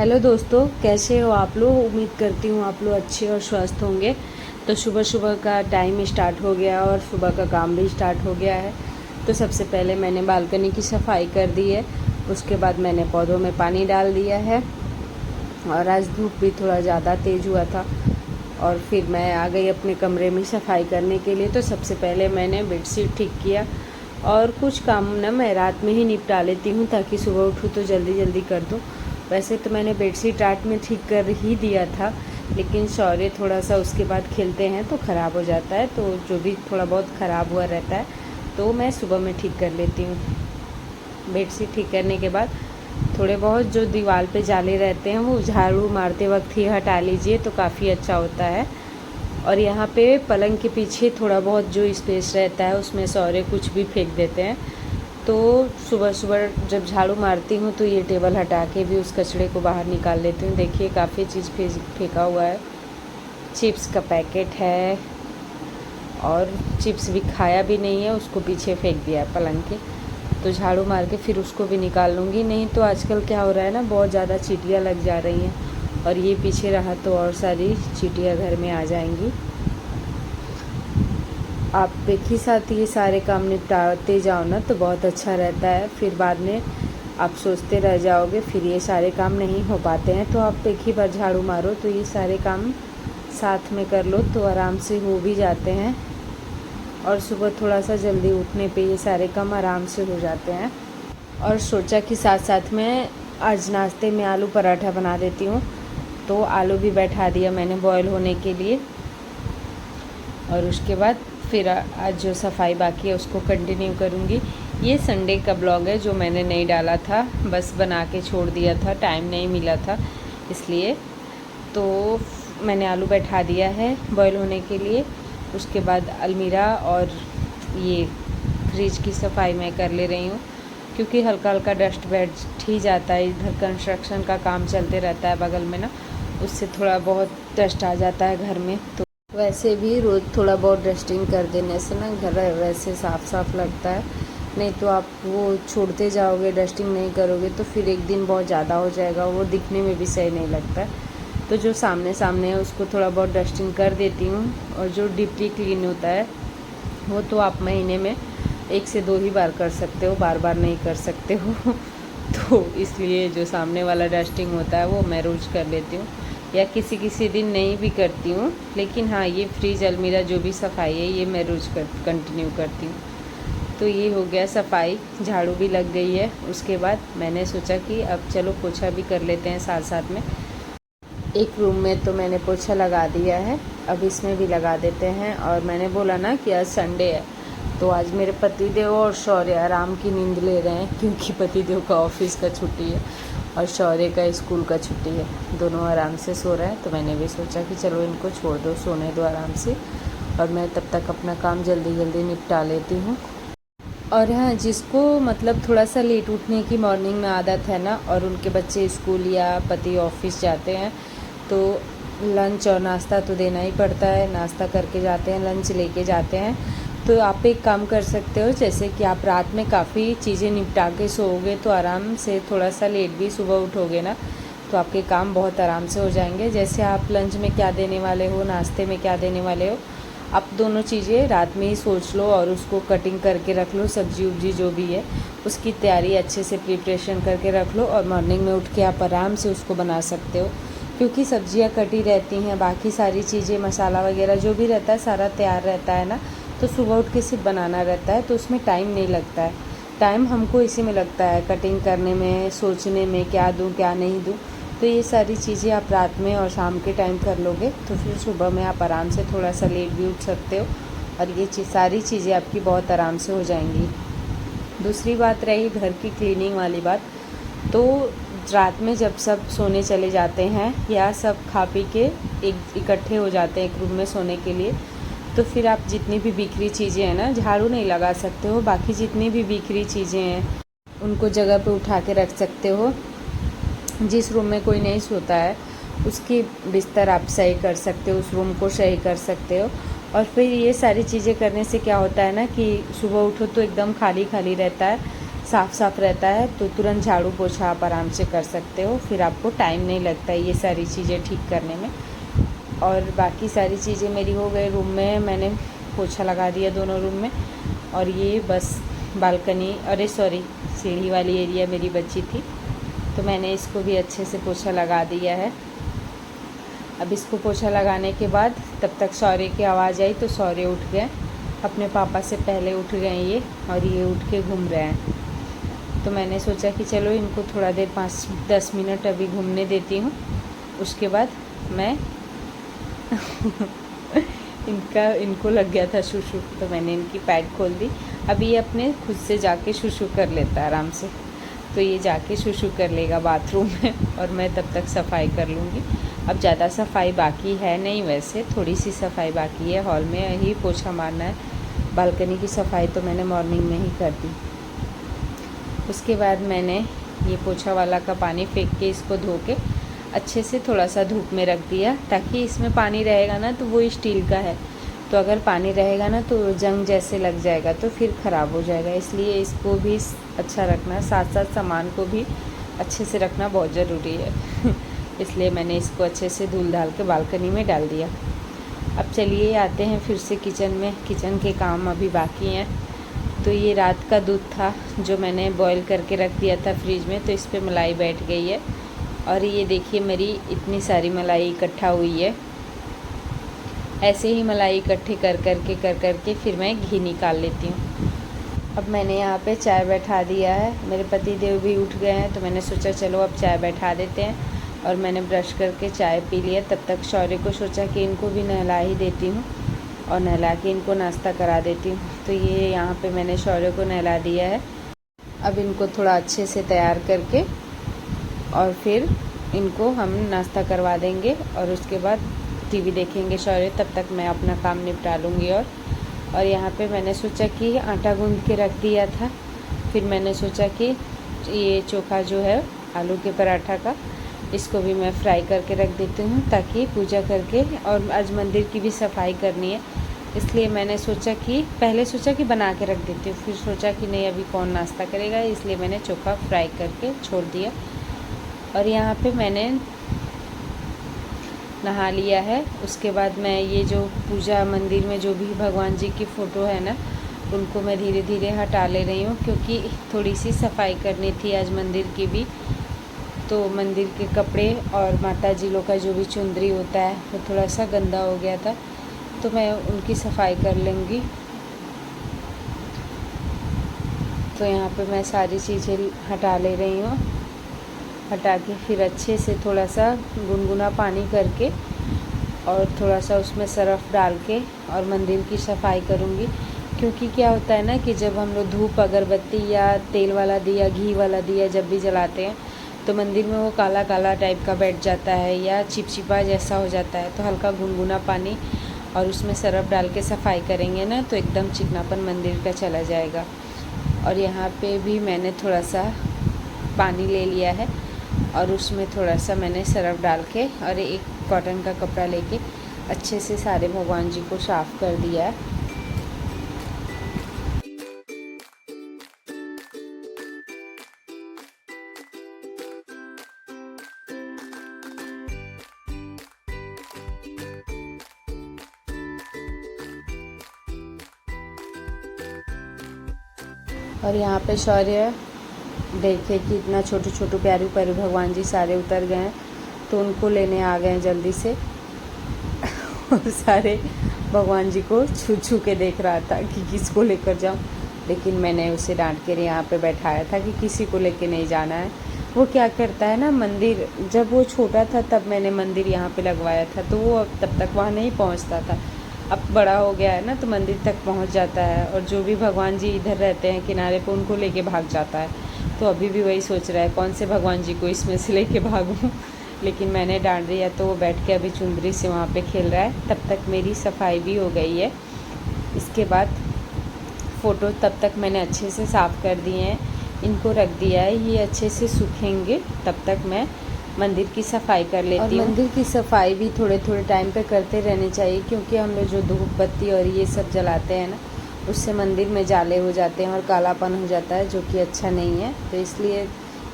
Hello दोस्तों, कैसे हो आप लोग। उम्मीद करती हूँ आप लोग अच्छे और स्वस्थ होंगे। तो सुबह सुबह का टाइम स्टार्ट हो गया और सुबह का काम भी स्टार्ट हो गया है। तो सबसे पहले मैंने बालकनी की सफाई कर दी है। उसके बाद मैंने पौधों में पानी डाल दिया है। और आज धूप भी थोड़ा ज़्यादा तेज़ हुआ था। और फिर मैं आ गई अपने कमरे में सफाई करने के लिए। तो सबसे पहले मैंने बेडशीट ठीक किया। और कुछ काम ना मैं रात में ही निपटा लेती हूँ ताकि सुबह उठूँ तो जल्दी जल्दी कर दूँ। वैसे तो मैंने बेडशीट रात में ठीक कर ही दिया था, लेकिन शौर्य थोड़ा सा उसके बाद खेलते हैं तो ख़राब हो जाता है। तो जो भी थोड़ा बहुत ख़राब हुआ रहता है तो मैं सुबह में ठीक कर लेती हूँ। बेडशीट ठीक करने के बाद थोड़े बहुत जो दीवार पे जाले रहते हैं वो झाड़ू मारते वक्त ही हटा लीजिए तो काफ़ी अच्छा होता है। और यहाँ पे पलंग के पीछे थोड़ा बहुत जो स्पेस रहता है उसमें शौर्य कुछ भी फेंक देते हैं। तो सुबह सुबह जब झाड़ू मारती हूँ तो ये टेबल हटा के भी उस कचड़े को बाहर निकाल लेती हूँ। देखिए काफ़ी चीज़ फेंका हुआ है। चिप्स का पैकेट है और चिप्स भी खाया भी नहीं है, उसको पीछे फेंक दिया है पलंग के। तो झाड़ू मार के फिर उसको भी निकाल लूँगी। नहीं तो आजकल क्या हो रहा है ना, बहुत ज़्यादा चींटियाँ लग जा रही हैं और ये पीछे रहा तो और सारी चींटियाँ घर में आ जाएंगी। आप एक ही साथ ये सारे काम निपटाते जाओ ना तो बहुत अच्छा रहता है। फिर बाद में आप सोचते रह जाओगे, फिर ये सारे काम नहीं हो पाते हैं। तो आप एक ही बार झाड़ू मारो तो ये सारे काम साथ में कर लो तो आराम से हो भी जाते हैं। और सुबह थोड़ा सा जल्दी उठने पे ये सारे काम आराम से हो जाते हैं। और सोचा कि साथ साथ में आज नाश्ते में आलू पराठा बना देती हूँ। तो आलू भी बैठा दिया मैंने बॉयल होने के लिए। और उसके बाद फिर आज जो सफाई बाकी है उसको कंटिन्यू करूँगी। ये संडे का ब्लॉग है जो मैंने नहीं डाला था, बस बना के छोड़ दिया था, टाइम नहीं मिला था इसलिए। तो मैंने आलू बैठा दिया है बॉयल होने के लिए। उसके बाद अलमीरा और ये फ्रिज की सफाई मैं कर ले रही हूँ, क्योंकि हल्का हल्का डस्ट बैठ ही जाता है। इधर कंस्ट्रक्शन का काम चलते रहता है बगल में ना, उससे थोड़ा बहुत डस्ट आ जाता है घर में। तो वैसे भी रोज़ थोड़ा बहुत डस्टिंग कर देने से ना घर वैसे साफ़ साफ़ लगता है। नहीं तो आप वो छोड़ते जाओगे, डस्टिंग नहीं करोगे तो फिर एक दिन बहुत ज़्यादा हो जाएगा, वो दिखने में भी सही नहीं लगता है। तो जो सामने सामने है उसको थोड़ा बहुत डस्टिंग कर देती हूँ। और जो डीपली क्लीन होता है वो तो आप महीने में 1 से 2 ही बार कर सकते हो, बार बार नहीं कर सकते हो। तो इसलिए जो सामने वाला डस्टिंग होता है वो मैं रोज़ कर लेती हूँ, या किसी किसी दिन नहीं भी करती हूँ। लेकिन हाँ, ये फ्रिज अलमीरा जो भी सफाई है ये मैं रोज़ कंटिन्यू करती हूँ। तो ये हो गया सफाई, झाड़ू भी लग गई है। उसके बाद मैंने सोचा कि अब चलो पोछा भी कर लेते हैं साथ साथ में। एक रूम में तो मैंने पोछा लगा दिया है, अब इसमें भी लगा देते हैं। और मैंने बोला ना कि आज संडे है तो आज मेरे पतिदेव और शौर्य आराम की नींद ले रहे हैं, क्योंकि पतिदेव का ऑफिस का छुट्टी है और शौर्य का स्कूल का छुट्टी है। दोनों आराम से सो रहे हैं। तो मैंने भी सोचा कि चलो इनको छोड़ दो, सोने दो आराम से, और मैं तब तक अपना काम जल्दी जल्दी निपटा लेती हूँ। और हाँ, जिसको मतलब थोड़ा सा लेट उठने की मॉर्निंग में आदत है ना, और उनके बच्चे स्कूल या पति ऑफिस जाते हैं तो लंच और नाश्ता तो देना ही पड़ता है। नाश्ता करके जाते हैं, लंच लेके जाते हैं। तो आप एक काम कर सकते हो, जैसे कि आप रात में काफ़ी चीज़ें निपटा के सोओगे तो आराम से थोड़ा सा लेट भी सुबह उठोगे ना तो आपके काम बहुत आराम से हो जाएंगे। जैसे आप लंच में क्या देने वाले हो, नाश्ते में क्या देने वाले हो, आप दोनों चीज़ें रात में ही सोच लो और उसको कटिंग करके रख लो। सब्जी उब्जी जो भी है उसकी तैयारी अच्छे से प्रिपरेशन करके रख लो, और मॉर्निंग में उठ के आप आराम से उसको बना सकते हो। क्योंकि सब्जियां कटी रहती हैं, बाकी सारी चीज़ें मसाला वगैरह जो भी रहता है सारा तैयार रहता है ना, तो सुबह उठ के सिर्फ बनाना रहता है तो उसमें टाइम नहीं लगता है। टाइम हमको इसी में लगता है, कटिंग करने में, सोचने में क्या दूँ क्या नहीं दूँ। तो ये सारी चीज़ें आप रात में और शाम के टाइम कर लोगे तो फिर सुबह में आप आराम से थोड़ा सा लेट भी उठ सकते हो, और ये सारी चीज़ें आपकी बहुत आराम से हो जाएंगी। दूसरी बात रही घर की क्लीनिंग वाली बात, तो रात में जब सब सोने चले जाते हैं या सब खा पी के एक इकट्ठे हो जाते हैं एक रूम में सोने के लिए, तो फिर आप जितनी भी बिखरी चीज़ें हैं ना, झाड़ू नहीं लगा सकते हो, बाकी जितनी भी बिखरी चीज़ें हैं उनको जगह पे उठा के रख सकते हो। जिस रूम में कोई नहीं सोता है उसकी बिस्तर आप सही कर सकते हो, उस रूम को सही कर सकते हो। और फिर ये सारी चीज़ें करने से क्या होता है ना कि सुबह उठो तो एकदम खाली खाली रहता है, साफ़ साफ़ रहता है, तो तुरंत झाड़ू पोछा आप आराम से कर सकते हो, फिर आपको टाइम नहीं लगता है ये सारी चीज़ें ठीक करने में। और बाकी सारी चीज़ें मेरी हो गई। रूम में मैंने पोछा लगा दिया दोनों रूम में, और ये बस बालकनी, अरे सॉरी, सीढ़ी वाली एरिया मेरी बची थी, तो मैंने इसको भी अच्छे से पोछा लगा दिया है। अब इसको पोछा लगाने के बाद तब तक सौरे की आवाज़ आई, तो सौरे उठ गए, अपने पापा से पहले उठ गए ये, और ये उठ के घूम रहे हैं। तो मैंने सोचा कि चलो इनको थोड़ा देर 5-10 मिनट अभी घूमने देती हूँ, उसके बाद मैं इनको लग गया था शूशू, तो मैंने इनकी पैड खोल दी। अब ये अपने खुद से जाके शूशू कर लेता है आराम से, तो ये जाके शूशू कर लेगा बाथरूम में, और मैं तब तक सफाई कर लूँगी। अब ज़्यादा सफाई बाकी है नहीं, वैसे थोड़ी सी सफाई बाकी है, हॉल में ही पोछा मारना है। बालकनी की सफाई तो मैंने मॉर्निंग में ही कर दी। उसके बाद मैंने ये पोछा वाला का पानी फेंक के इसको धो के अच्छे से थोड़ा सा धूप में रख दिया, ताकि इसमें पानी रहेगा ना, तो वो स्टील का है, तो अगर पानी रहेगा ना तो जंग जैसे लग जाएगा, तो फिर ख़राब हो जाएगा। इसलिए इसको भी अच्छा रखना, साथ साथ सामान को भी अच्छे से रखना बहुत ज़रूरी है। इसलिए मैंने इसको अच्छे से धुल धाल के बालकनी में डाल दिया। अब चलिए आते हैं फिर से किचन में। किचन के काम अभी बाकी हैं। तो ये रात का दूध था जो मैंने बॉईल करके रख दिया था फ्रिज में, तो इस पर मलाई बैठ गई है, और ये देखिए मेरी इतनी सारी मलाई इकट्ठा हुई है। ऐसे ही मलाई इकट्ठी कर करके फिर मैं घी निकाल लेती हूँ। अब मैंने यहाँ पे चाय बैठा दिया है, मेरे पति देव भी उठ गए हैं, तो मैंने सोचा चलो अब चाय बैठा देते हैं, और मैंने ब्रश करके चाय पी लिया। तब तक शौर्य को सोचा कि इनको भी नहला ही देती हूँ, और नहला के इनको नाश्ता करा देती हूँ। तो ये यहाँ पे मैंने शौर्य को नहला दिया है। अब इनको थोड़ा अच्छे से तैयार करके और फिर इनको हम नाश्ता करवा देंगे, और उसके बाद टीवी देखेंगे शौर्य, तब तक मैं अपना काम निपटा लूँगी। और यहाँ पे मैंने सोचा कि आटा गूँध के रख दिया था, फिर मैंने सोचा कि ये चोखा जो है आलू के पराठा का, इसको भी मैं फ्राई करके रख देती हूँ, ताकि पूजा करके, और आज मंदिर की भी सफाई करनी है, इसलिए मैंने सोचा कि पहले सोचा कि बना के रख देती हूँ, फिर सोचा कि नहीं अभी कौन नाश्ता करेगा, इसलिए मैंने चोखा फ्राई करके छोड़ दिया। और यहाँ पे मैंने नहा लिया है। उसके बाद मैं ये जो पूजा मंदिर में जो भी भगवान जी की फ़ोटो है ना, उनको मैं धीरे धीरे हटा ले रही हूँ, क्योंकि थोड़ी सी सफाई करनी थी आज मंदिर की भी। तो मंदिर के कपड़े और माता जी लोग का जो भी चुंदरी होता है वो थोड़ा सा गंदा हो गया था, तो मैं उनकी सफाई कर लूँगी। तो यहाँ पे मैं सारी चीज़ें हटा ले रही हूँ। हटा के फिर अच्छे से थोड़ा सा गुनगुना पानी करके और थोड़ा सा उसमें सरफ़ डाल के और मंदिर की सफाई करूँगी। क्योंकि क्या होता है ना कि जब हम लोग धूप अगरबत्ती या तेल वाला दिया, घी वाला दिया जब भी जलाते हैं, तो मंदिर में वो काला काला टाइप का बैठ जाता है या चिपचिपा जैसा हो जाता है। तो हल्का गुनगुना पानी और उसमें सरफ़ डाल के सफाई करेंगे ना, तो एकदम चिकनापन मंदिर का चला जाएगा। और यहाँ पे भी मैंने थोड़ा सा पानी ले लिया है और उसमें थोड़ा सा मैंने सरफ़ डाल के और एक कॉटन का कपड़ा लेके अच्छे से सारे भगवान जी को साफ़ कर दिया है। और यहाँ पे शौर्य देखे कि इतना छोटे छोटे प्यारे प्यारे भगवान जी सारे उतर गए हैं, तो उनको लेने आ गए जल्दी से। और सारे भगवान जी को छू छू के देख रहा था कि किसको लेकर जाऊं, लेकिन मैंने उसे डांट के यहाँ पे बैठाया था कि किसी को लेके नहीं जाना है। वो क्या करता है ना, मंदिर जब वो छोटा था तब मैंने मंदिर यहाँ पे लगवाया था, तो वो तब तक वहाँ नहीं पहुँचता था। अब बड़ा हो गया है ना, तो मंदिर तक पहुँच जाता है, और जो भी भगवान जी इधर रहते हैं किनारे पे उनको लेके भाग जाता है। तो अभी भी वही सोच रहा है कौन से भगवान जी को इसमें से लेके भागूं। लेकिन मैंने डांट दिया, तो वो बैठ के अभी चुंदरी से वहाँ पे खेल रहा है। तब तक मेरी सफाई भी हो गई है। इसके बाद फ़ोटो तब तक मैंने अच्छे से साफ़ कर दिए हैं, इनको रख दिया है, ये अच्छे से सूखेंगे, तब तक मैं मंदिर की सफाई कर लेती हूँ। मंदिर की सफाई भी थोड़े थोड़े टाइम पे करते रहनी चाहिए, क्योंकि हम लोग जो धूप बत्ती और ये सब जलाते हैं ना, उससे मंदिर में जाले हो जाते हैं और कालापन हो जाता है, जो कि अच्छा नहीं है। तो इसलिए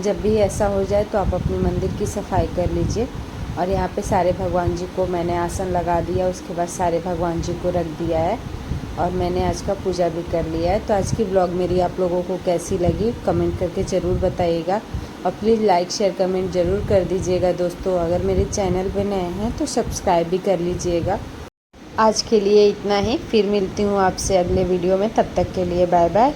जब भी ऐसा हो जाए तो आप अपनी मंदिर की सफाई कर लीजिए। और यहाँ पे सारे भगवान जी को मैंने आसन लगा दिया, उसके बाद सारे भगवान जी को रख दिया है और मैंने आज का पूजा भी कर लिया है। तो आज की ब्लॉग मेरी आप लोगों को कैसी लगी कमेंट करके ज़रूर बताइएगा और प्लीज़ लाइक शेयर कमेंट ज़रूर कर दीजिएगा दोस्तों। अगर मेरे चैनल पे नए हैं तो सब्सक्राइब भी कर लीजिएगा। आज के लिए इतना ही, फिर मिलती हूँ आपसे अगले वीडियो में, तब तक के लिए बाय बाय।